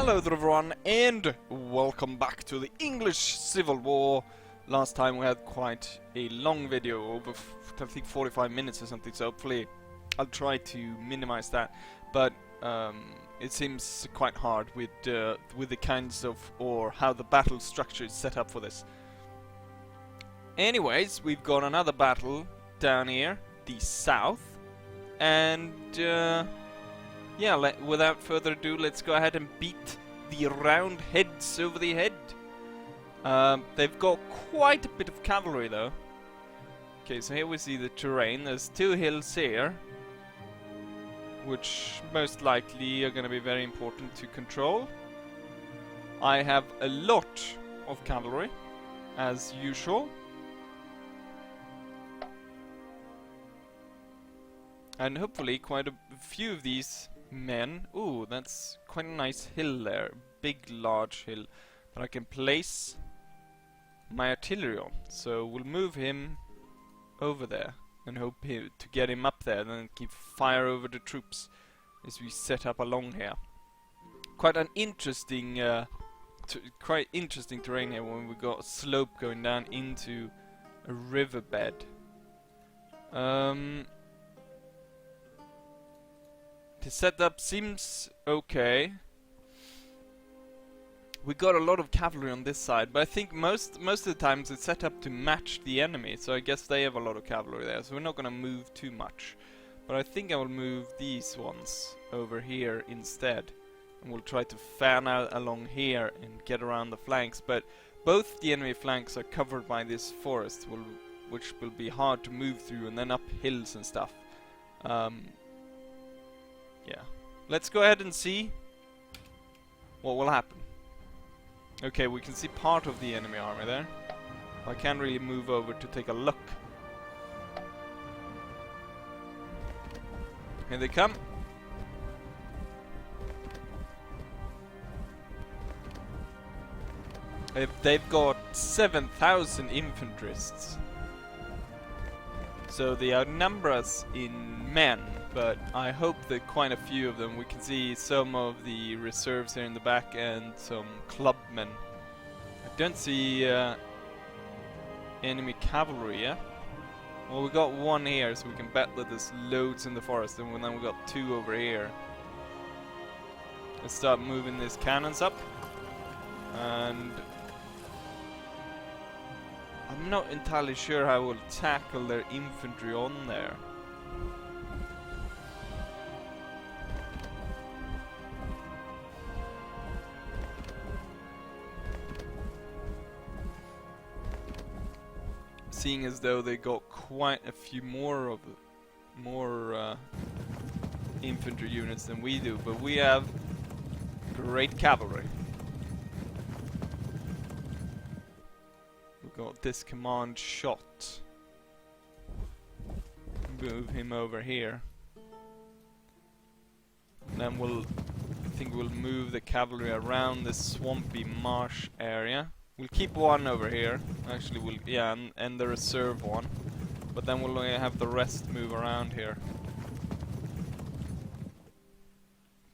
Hello there everyone, and welcome back to the English Civil War. Last time we had quite a long video, over I think 45 minutes or something, so hopefully I'll try to minimize that. But it seems quite hard with the kinds of, or how the battle structure is set up for this. Anyways, we've got another battle down here, the south, and yeah, without further ado, let's go ahead and beat the round heads over the head. They've got quite a bit of cavalry though. Okay, so here we see the terrain. There's two hills here, which most likely are going to be very important to control. I have a lot of cavalry, as usual. And hopefully quite a few of these men. Ooh, that's quite a nice hill there. Big, large hill. But I can place my artillery on. So we'll move him over there and hope to get him up there and then keep fire over the troops as we set up along here. Quite an interesting, quite interesting terrain here when we got a slope going down into a riverbed. The setup seems okay. We got a lot of cavalry on this side, but I think most of the times it's set up to match the enemy, so I guess they have a lot of cavalry there, so we're not gonna move too much. But I think I will move these ones over here instead, and we'll try to fan out along here and get around the flanks, but both the enemy flanks are covered by this forest, which will be hard to move through, and then up hills and stuff. Yeah. Let's go ahead and see what will happen. Okay, we can see part of the enemy army there. I can't really move over to take a look. Here they come. They've got 7,000 infantrysts. So they outnumber us in men, but I hope that quite a few of them, we can see some of the reserves here in the back and some clubmen. I don't see enemy cavalry yet. Well, we got one here, so we can bet that there's loads in the forest, and then we got two over here. Let's start moving these cannons up, and I'm not entirely sure how we'll tackle their infantry on there. Seeing as though they got quite a few more infantry units than we do, but we have great cavalry. Got this command shot. Move him over here. And then I think we'll move the cavalry around this swampy marsh area. We'll keep one over here. Actually, and the reserve one. But then we'll have the rest move around here.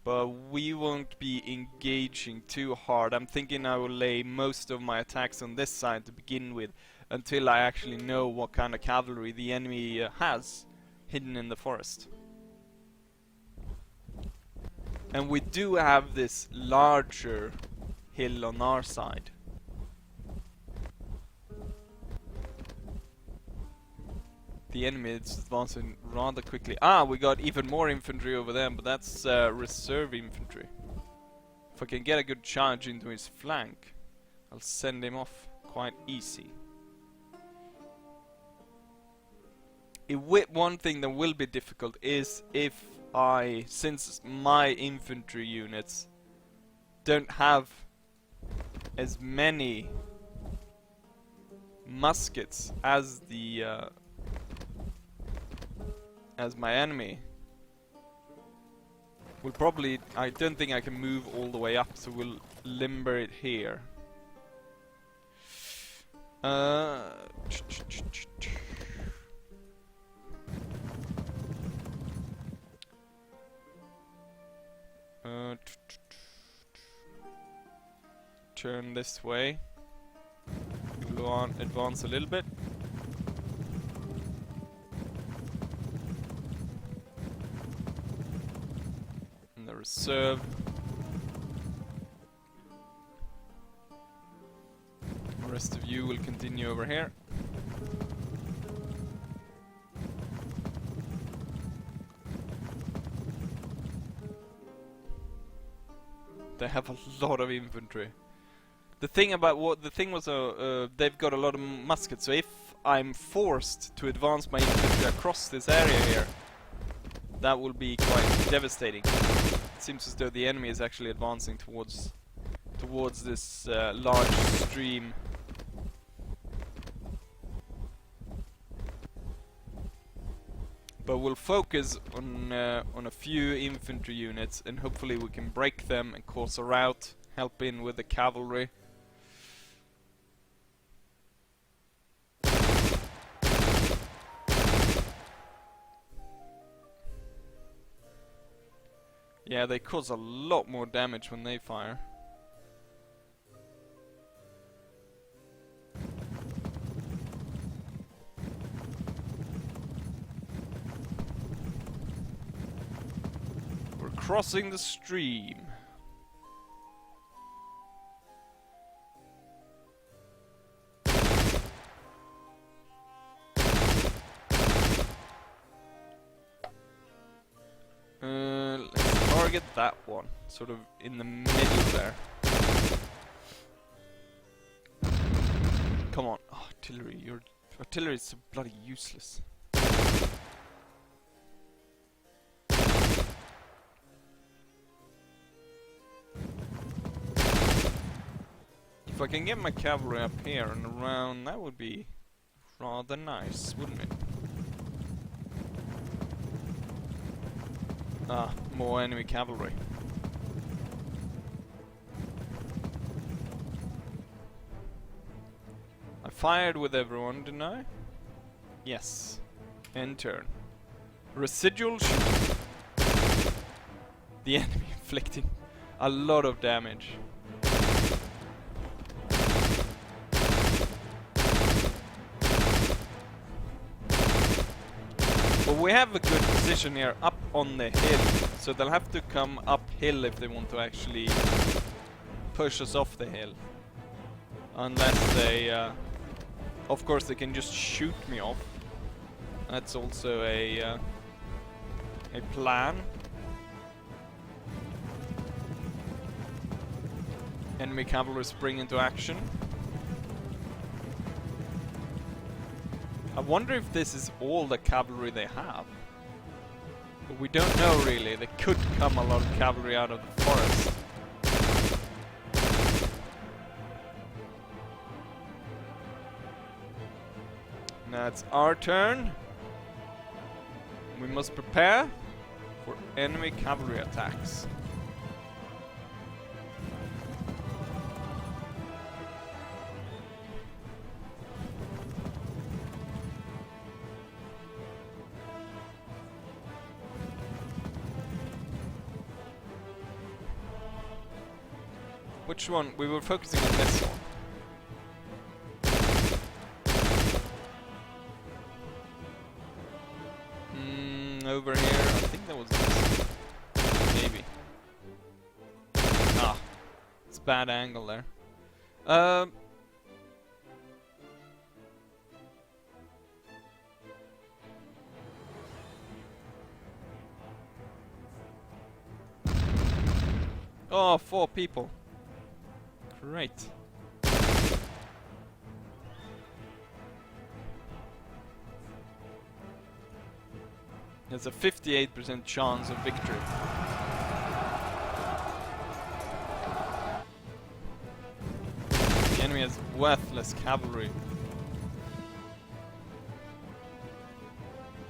But we won't be engaging too hard. I'm thinking I will lay most of my attacks on this side to begin with, until I actually know what kind of cavalry the enemy has hidden in the forest. And we do have this larger hill on our side. The enemy is advancing rather quickly. Ah, we got even more infantry over there, but that's reserve infantry. If I can get a good charge into his flank, I'll send him off quite easy. One thing that will be difficult is if since my infantry units don't have as many muskets as the as my enemy. We'll probably, I don't think I can move all the way up, so we'll limber it here. turn this way. We'll go on, advance a little bit. And the reserve. The rest of you will continue over here. They have a lot of infantry. The thing was they've got a lot of muskets, so if I'm forced to advance my infantry across this area here, that will be quite devastating. It seems as though the enemy is actually advancing towards this large stream. But we'll focus on a few infantry units, and hopefully we can break them and cause a rout, help in with the cavalry. Yeah, they cause a lot more damage when they fire. Crossing the stream. Let's target that one, sort of in the middle there. Come on, oh, artillery. Your artillery is so bloody useless. If I can get my cavalry up here and around, that would be rather nice, wouldn't it? Ah, more enemy cavalry. I fired with everyone, didn't I? Yes. End turn. Residual shooting. The enemy inflicting a lot of damage. But we have a good position here up on the hill, so they'll have to come uphill if they want to actually push us off the hill. Unless they, of course they can just shoot me off. That's also a plan. Enemy cavalry spring into action. I wonder if this is all the cavalry they have. But we don't know really. There could come a lot of cavalry out of the forest. Now it's our turn. We must prepare for enemy cavalry attacks. Which one? We were focusing on this one. Over here, I think that was this. Maybe. Ah, it's a bad angle there. Oh, 4 people. Great. There's a 58% chance of victory. The enemy has worthless cavalry.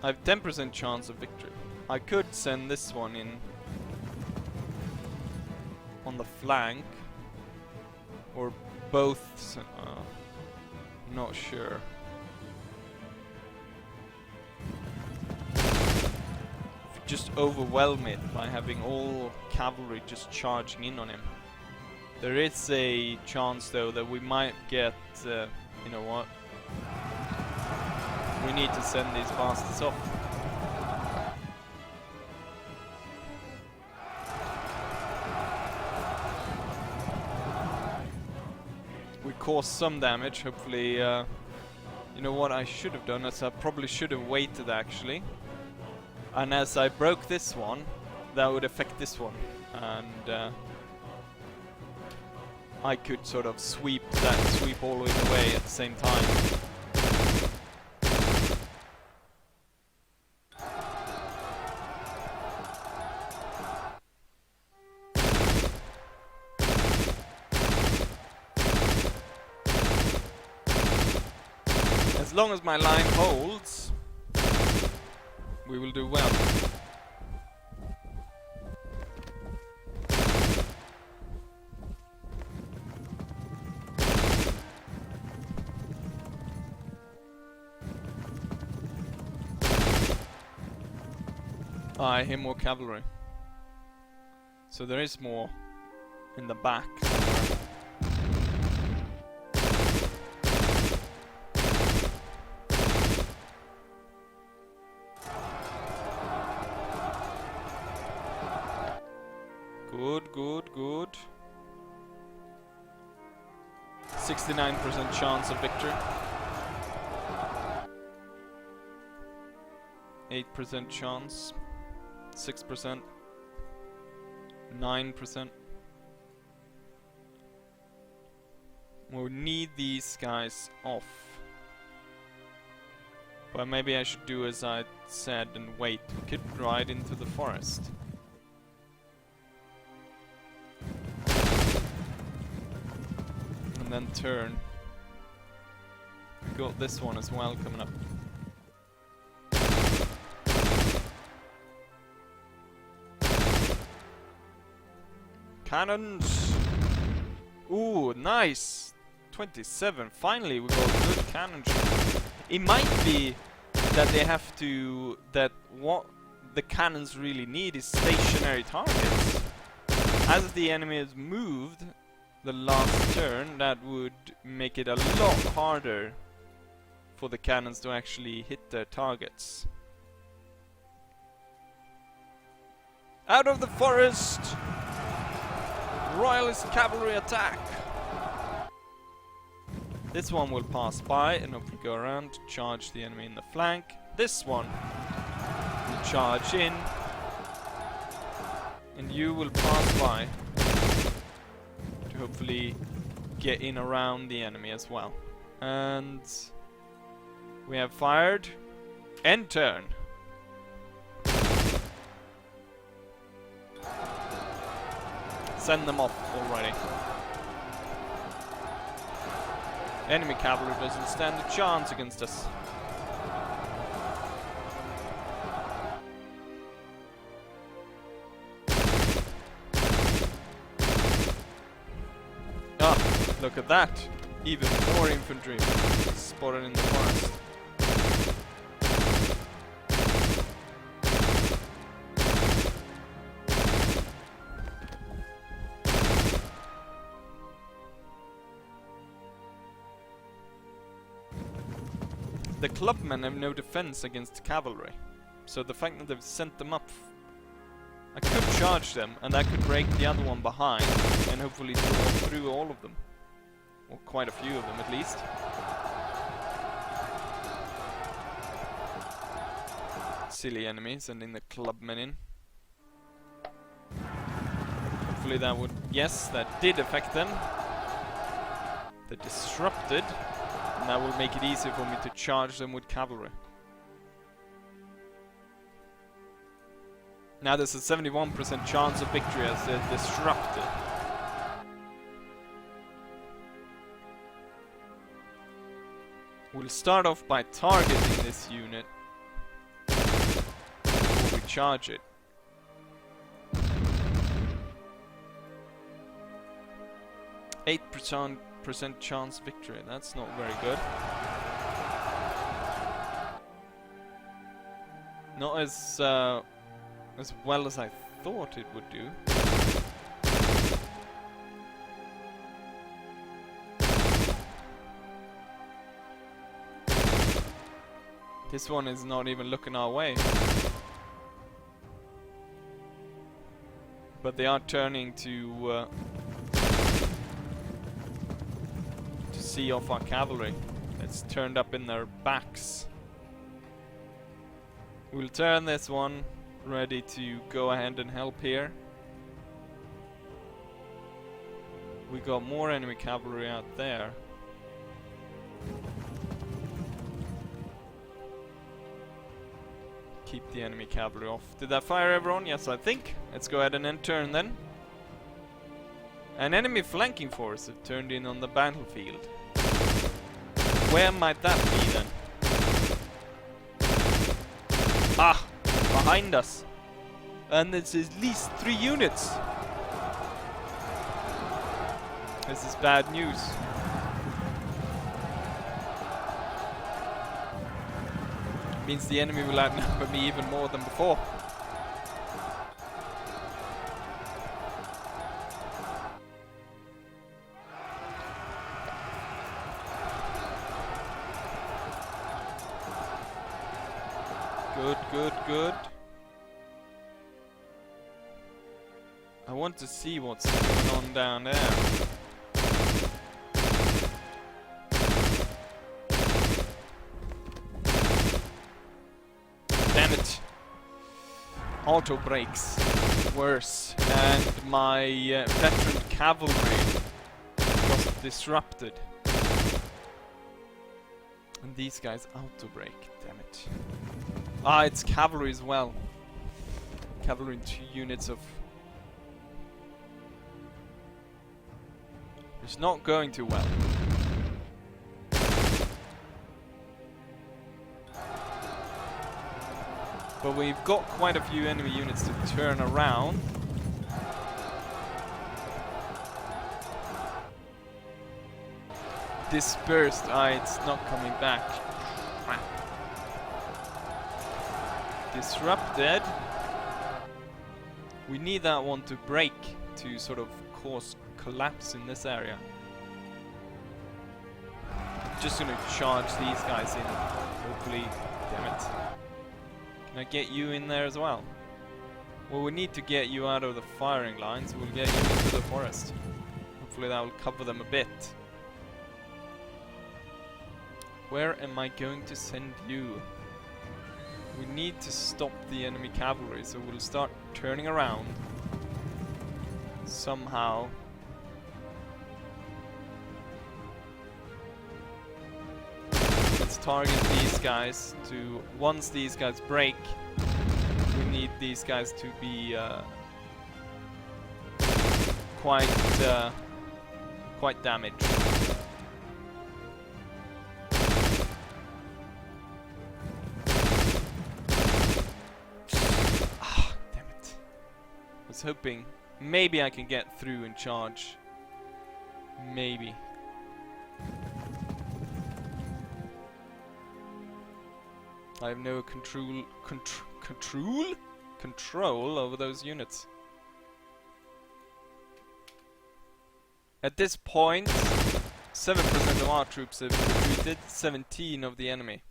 I have 10% chance of victory. I could send this one in on the flank. Or both, not sure. Just overwhelm it by having all cavalry just charging in on him. There is a chance though that we might get, you know what? We need to send these bastards off. We caused some damage, hopefully. You know what I should have done is I probably should have waited actually. And as I broke this one, that would affect this one. And I could sort of sweep all of it away at the same time. As long as my line holds, we will do well. I hear more cavalry. So there is more in the back somewhere. Good, good, good. 69% chance of victory. 8% chance. 6%. 9%. We'll need these guys off. But maybe I should do as I said and wait. We could ride into the forest. And then turn. We got this one as well coming up. Cannons! Ooh, nice! 27. Finally, we got a good cannon shot. It might be that they have to... that what the cannons really need is stationary targets. As the enemy has moved the last turn, that would make it a lot harder for the cannons to actually hit their targets. Out of the forest! Royalist cavalry attack! This one will pass by and hopefully go around to charge the enemy in the flank. This one will charge in. And you will pass by to hopefully get in around the enemy as well. And we have fired. End turn. Send them off already. Enemy cavalry doesn't stand a chance against us. Ah, look at that. Even more infantry spotted in the forest. The clubmen have no defense against cavalry, so the fact that they've sent them up, I could charge them, and I could break the other one behind, and hopefully draw through all of them, or quite a few of them at least. Silly enemy, sending the clubmen in. Hopefully that would, yes, that did affect them. They disrupted. And that will make it easier for me to charge them with cavalry. Now there's a 71% chance of victory as they're disrupted. We'll start off by targeting this unit before we charge it. %8% chance victory. That's not very good. Not as well as I thought it would do. This one is not even looking our way. But they are turning to see off our cavalry. It's turned up in their backs. We'll turn this one, ready to go ahead and help here. We got more enemy cavalry out there. Keep the enemy cavalry off. Did that fire everyone? Yes, I think. Let's go ahead and end turn then. An enemy flanking force have turned in on the battlefield. Where might that be then? Ah! Behind us! And it's at least 3 units! This is bad news. Means the enemy will outnumber me even more than before. Good, good, good. I want to see what's going on down there. Damn it. Auto brakes. Worse. And my veteran cavalry was disrupted. And these guys auto brake. Damn it. Ah, it's cavalry as well. Cavalry in 2 units of... It's not going too well. But we've got quite a few enemy units to turn around. Dispersed. Ah, it's not coming back. Crap. Disrupted. We need that one to break to sort of cause collapse in this area. Just gonna charge these guys in. Hopefully, damn it. Can I get you in there as well? Well, we need to get you out of the firing lines. We'll get you into the forest. Hopefully that will cover them a bit. Where am I going to send you? We need to stop the enemy cavalry, so we'll start turning around. Somehow. Let's target these guys to... Once these guys break, we need these guys to be quite damaged. Ah, damn it. I was hoping maybe I can get through and charge. Maybe. I have no control over those units. At this point, 7% of our troops have retreated, 17 of the enemy.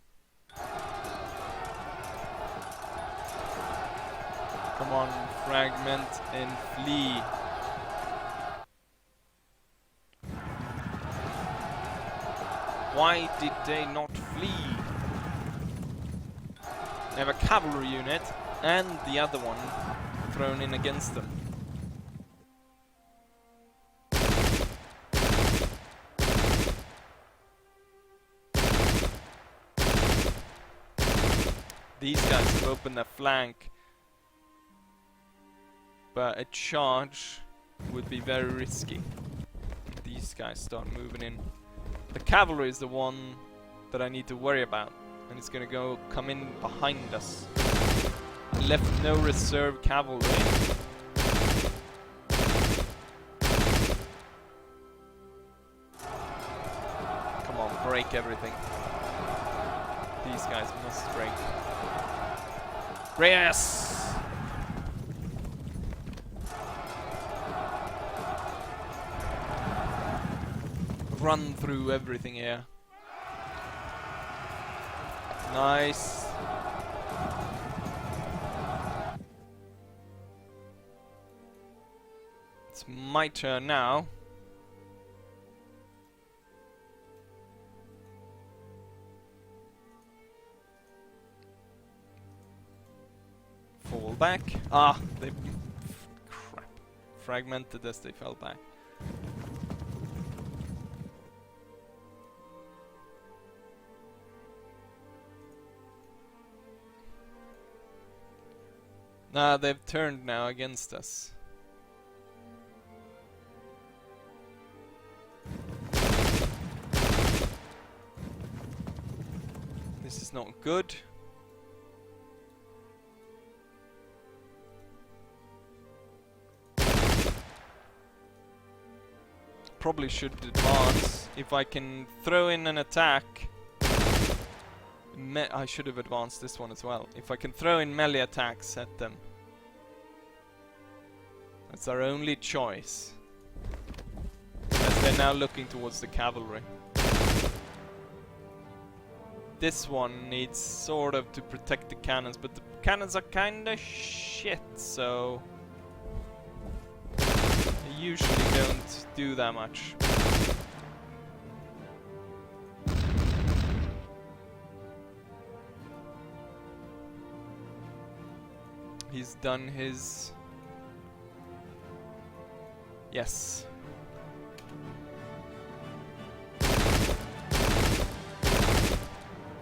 Come on, fragment and flee. Why did they not flee? They have a cavalry unit and the other one thrown in against them. These guys have opened their flank, but a charge would be very risky. These guys start moving in. The cavalry is the one that I need to worry about. And it's gonna come in behind us. I left no reserve cavalry. Come on, break everything. These guys must break. Yes! Run through everything here. Nice. It's my turn now. Fall back. Ah, they crap. Fragmented as they fell back. Nah, they've turned now against us. This is not good. Probably should advance. If I can throw in an attack, I should have advanced this one as well. If I can throw in melee attacks at them, that's our only choice. As they're now looking towards the cavalry. This one needs sort of to protect the cannons, but the cannons are kinda shit, so they usually don't do that much. He's done his... Yes.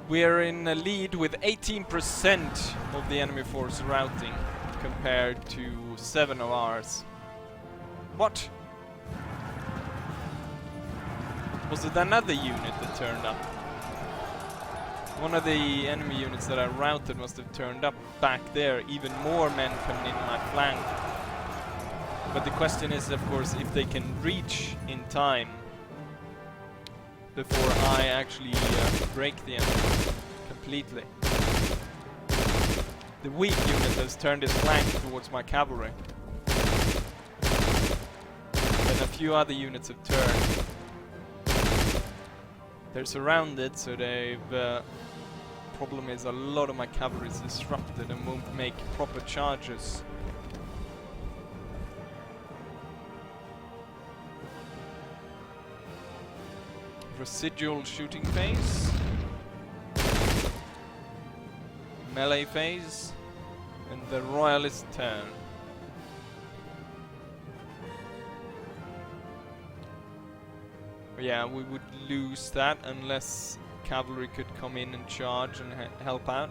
We're in a lead with 18% of the enemy force routing compared to 7 of ours. What? Was it another unit that turned up? One of the enemy units that I routed must have turned up back there. Even more men coming in my flank. But the question is, of course, if they can reach in time before I actually break the enemy completely. The weak unit has turned its flank towards my cavalry. Then a few other units have turned. They're surrounded, so they've... problem is a lot of my cavalry is disrupted and won't make proper charges. Residual shooting phase, melee phase, and the royalist turn. Yeah, we would lose that unless cavalry could come in and charge and help out.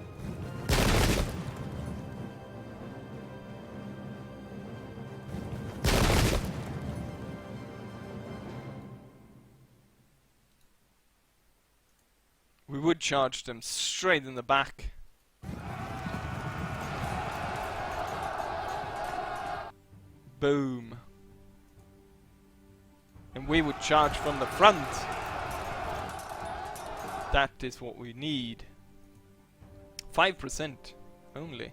We would charge them straight in the back. Boom. And we would charge from the front. That is what we need. 5% only.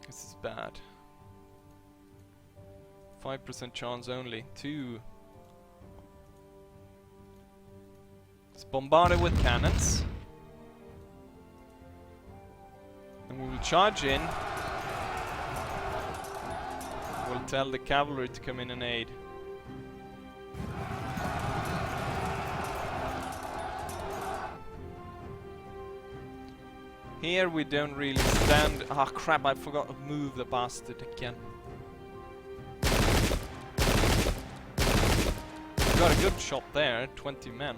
This is bad. 5% chance only. 2. Let's bombard it with cannons. And we will charge in. We'll tell the cavalry to come in and aid. Here we don't really stand. Ah, crap, I forgot to move the bastard again. Got a good shot there, 20 men.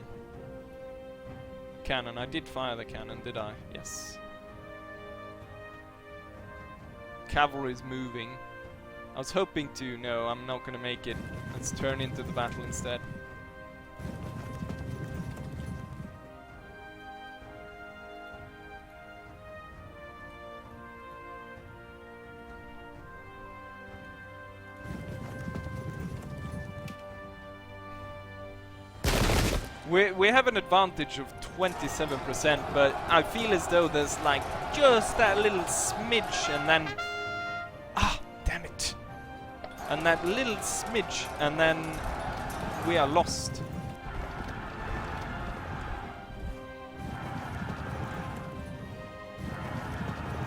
Cannon, I did fire the cannon, did I? Yes. Cavalry's moving. I was hoping to, no, I'm not gonna make it. Let's turn into the battle instead. We have an advantage of 27%, but I feel as though there's like just that little smidge and then... Ah, damn it. And that little smidge, and then we are lost.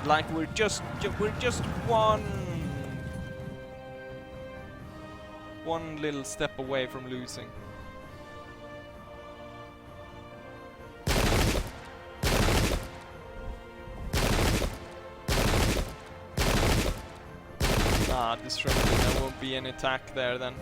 Like we're just one little step away from losing. Ah, disrupted. There won't be any attack there then.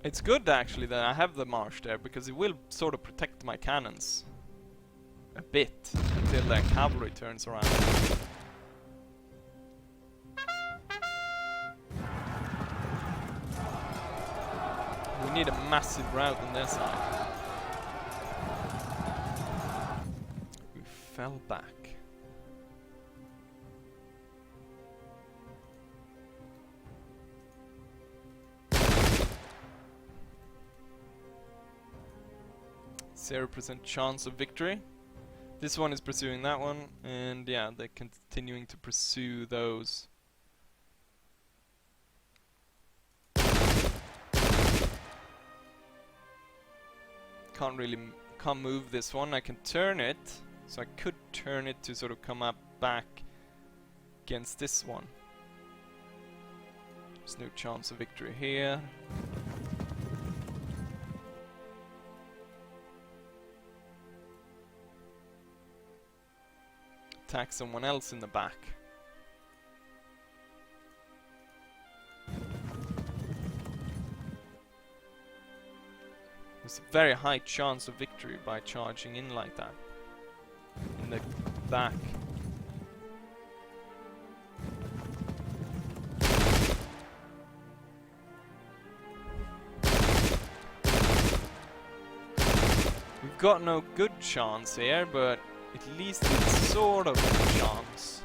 It's good actually that I have the marsh there, because it will sort of protect my cannons a bit until their cavalry turns around. We need a massive rout on their side. We fell back. %0 chance of victory. This one is pursuing that one, and yeah, they're continuing to pursue those. Can't move this one. I can turn it, so I could turn it to sort of come up back against this one. There's no chance of victory here. Attack someone else in the back. There's a very high chance of victory by charging in like that. In the back. We've got no good chance here, but at least it's sort of a chance.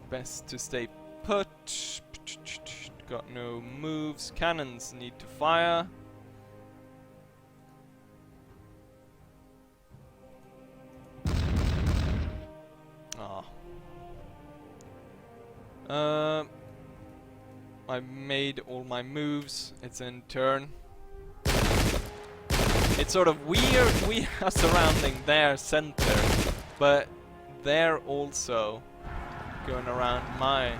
Best to stay put. Got no moves. Cannons need to fire. Ah. I made all my moves. It's in turn. It's sort of weird. We are surrounding their center, but they're also going around my.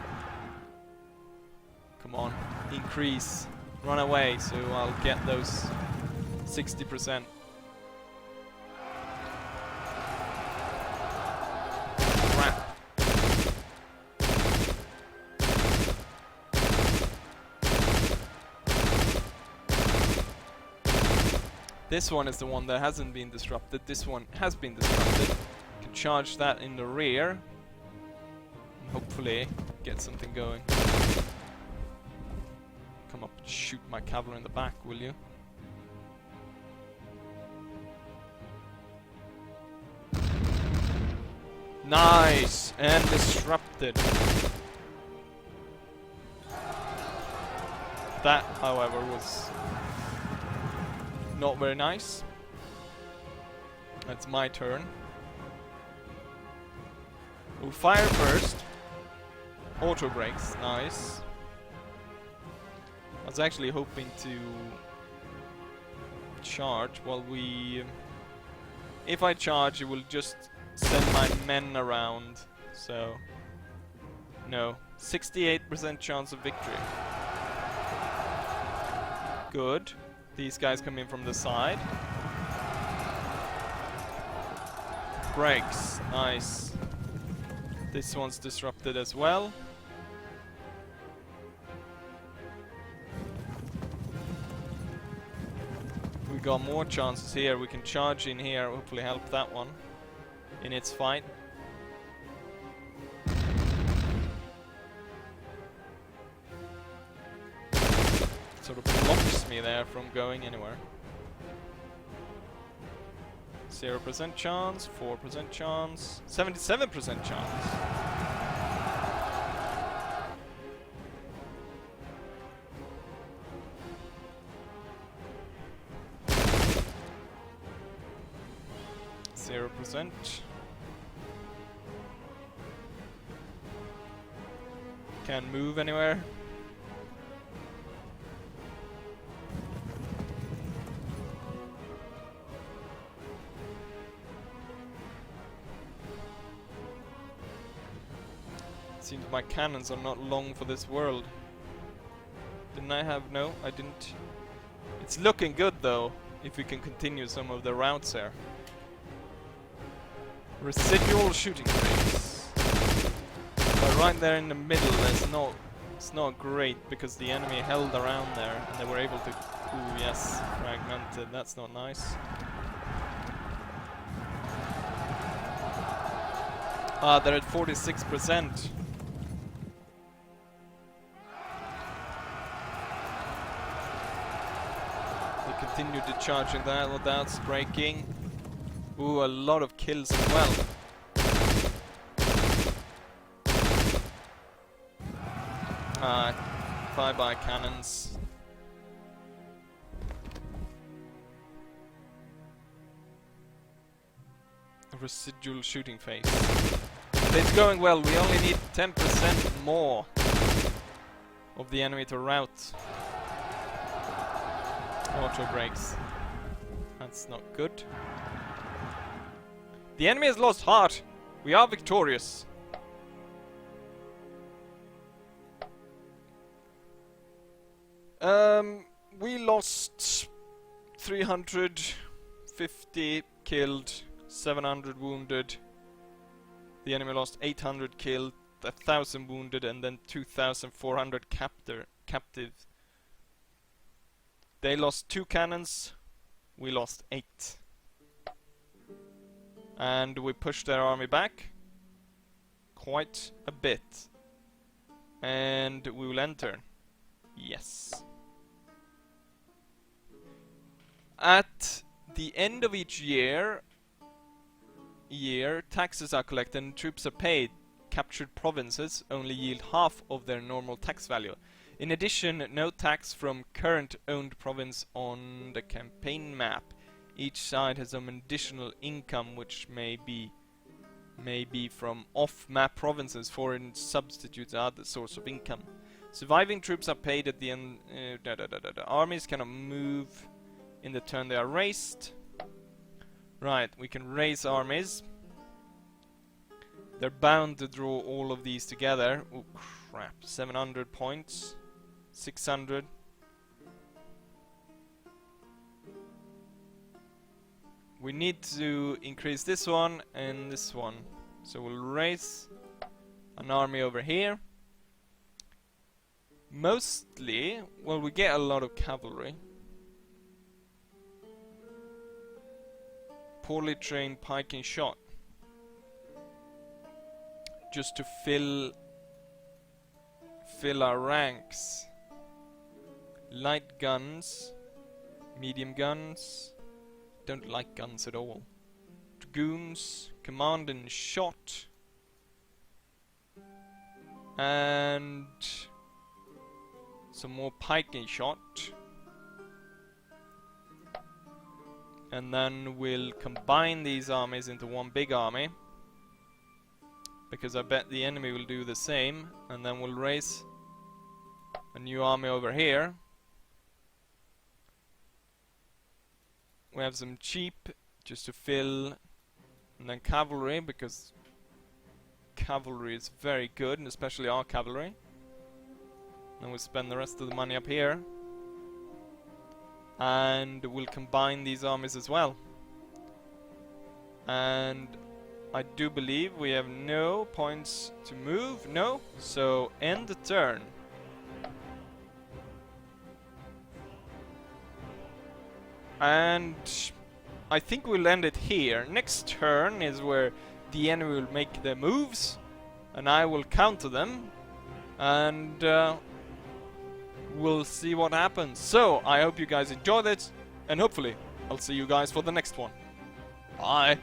Come on, increase, run away, so I'll get those 60%. This one is the one that hasn't been disrupted. This one has been disrupted. Can charge that in the rear. And hopefully get something going. Come up and shoot my cavalry in the back, will you? Nice! And disrupted. That, however, was not very nice. That's my turn. We'll fire first. Auto brakes, nice. I was actually hoping to charge while we... if I charge, it will just send my men around. So, no. 68% chance of victory. Good. These guys come in from the side. Brakes, nice. This one's disrupted as well. We got more chances here. We can charge in here, hopefully help that one in its fight. Sort of blocks me there from going anywhere. 0% chance, 4% chance, 77% chance. Can't move anywhere. Seems my cannons are not long for this world. Didn't I have... No, I didn't. It's looking good though, if we can continue some of the routes here. Residual shooting range. But right there in the middle, it's not great because the enemy held around there and they were able to... Ooh, yes, fragmented. That's not nice. Ah, they're at 46%. They continued to charge in that without striking. Ooh, a lot of kills as well. Bye-bye cannons. Residual shooting phase. But it's going well. We only need 10% more of the enemy to rout. Auto breaks. That's not good. The enemy has lost heart. We are victorious. We lost 350 killed, 700 wounded. The enemy lost 800 killed, 1,000 wounded, and then 2,400 captive. They lost 2 cannons. We lost 8. And we pushed their army back quite a bit. And we will end turn. Yes. At the end of each year, taxes are collected and troops are paid. Captured provinces only yield half of their normal tax value. In addition, no tax from current owned province on the campaign map. Each side has some additional income which may be from off-map provinces, foreign substitutes are the source of income. Surviving troops are paid at the end. Armies cannot move in the turn they are raised. Right, we can raise armies. They're bound to draw all of these together. Oh crap, 700 points. 600. We need to increase this one and this one. So we'll raise an army over here. Mostly, well, we get a lot of cavalry. Poorly trained pike and shot. Just to fill our ranks. Light guns, medium guns. Don't like guns at all. Dragoons, command and shot. And some more pike and shot. And then we'll combine these armies into one big army. Because I bet the enemy will do the same. And then we'll raise a new army over here. We have some cheap just to fill. And then cavalry, because cavalry is very good, and especially our cavalry. And we'll spend the rest of the money up here. And we'll combine these armies as well. And I do believe we have no points to move. No. So end the turn. And I think we'll end it here. Next turn is where the enemy will make their moves. And I will counter them. And we'll see what happens. So I hope you guys enjoyed it. And hopefully I'll see you guys for the next one. Bye.